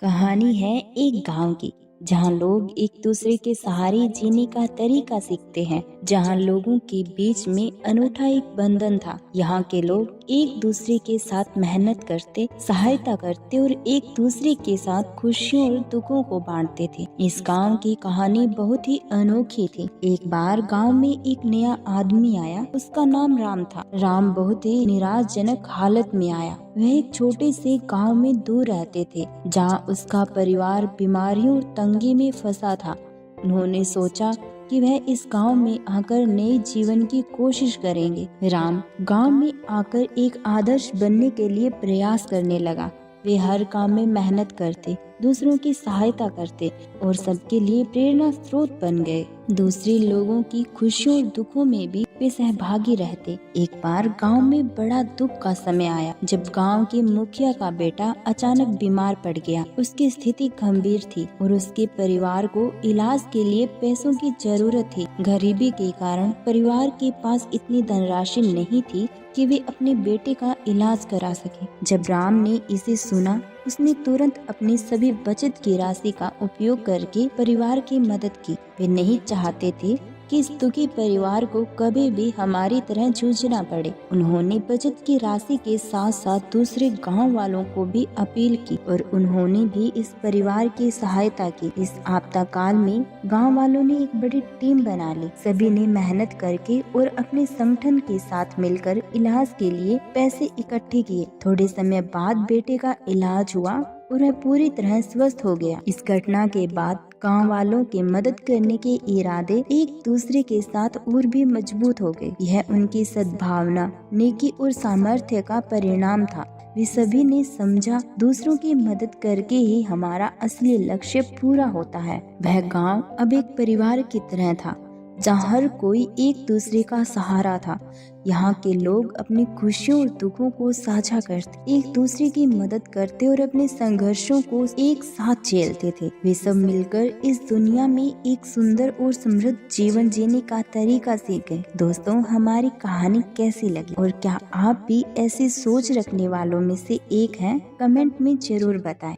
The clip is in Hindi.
कहानी है एक गांव की, जहां लोग एक दूसरे के सहारे जीने का तरीका सीखते हैं। जहां लोगों के बीच में अनूठा एक बंधन था। यहाँ के लोग एक दूसरे के साथ मेहनत करते, सहायता करते और एक दूसरे के साथ खुशियों और दुखों को बांटते थे। इस गांव की कहानी बहुत ही अनोखी थी। एक बार गांव में एक नया आदमी आया। उसका नाम राम था। राम बहुत ही निराशजनक हालत में आया। वह एक छोटे से गांव में दूर रहते थे, जहां उसका परिवार बीमारियों और तंगी में फंसा था। उन्होंने सोचा कि वह इस गांव में आकर नए जीवन की कोशिश करेंगे। राम गांव में आकर एक आदर्श बनने के लिए प्रयास करने लगा। वे हर काम में मेहनत करते, दूसरों की सहायता करते और सबके लिए प्रेरणा स्रोत बन गए। दूसरे लोगों की खुशियों और दुखों में भी वे सहभागी रहते। एक बार गांव में बड़ा दुख का समय आया, जब गांव के मुखिया का बेटा अचानक बीमार पड़ गया। उसकी स्थिति गंभीर थी और उसके परिवार को इलाज के लिए पैसों की जरूरत थी। गरीबी के कारण परिवार के पास इतनी धनराशि नहीं थी कि वे अपने बेटे का इलाज करा सके। जब राम ने इसे सुना, उसने तुरंत अपनी सभी बचत की राशि का उपयोग करके परिवार की मदद की। वे नहीं चाहते थे कि इस दुखी परिवार को कभी भी हमारी तरह जूझना पड़े। उन्होंने बचत की राशि के साथ साथ दूसरे गांव वालों को भी अपील की और उन्होंने भी इस परिवार की सहायता की। इस आपदा काल में गांव वालों ने एक बड़ी टीम बना ली। सभी ने मेहनत करके और अपने संगठन के साथ मिलकर इलाज के लिए पैसे इकट्ठे किए। थोड़े समय बाद बेटे का इलाज हुआ और वह पूरी तरह स्वस्थ हो गया। इस घटना के बाद गांव वालों के मदद करने के इरादे एक दूसरे के साथ और भी मजबूत हो गए। यह उनकी सद्भावना, नेकी और सामर्थ्य का परिणाम था। वे सभी ने समझा, दूसरों की मदद करके ही हमारा असली लक्ष्य पूरा होता है। वह गांव अब एक परिवार की तरह था, जहाँ हर कोई एक दूसरे का सहारा था। यहाँ के लोग अपनी खुशियों और दुखों को साझा करते, एक दूसरे की मदद करते और अपने संघर्षों को एक साथ झेलते थे। वे सब मिलकर इस दुनिया में एक सुंदर और समृद्ध जीवन जीने का तरीका सीख गए। दोस्तों, हमारी कहानी कैसी लगी और क्या आप भी ऐसी सोच रखने वालों में से एक हैं? कमेंट में जरूर बताएं।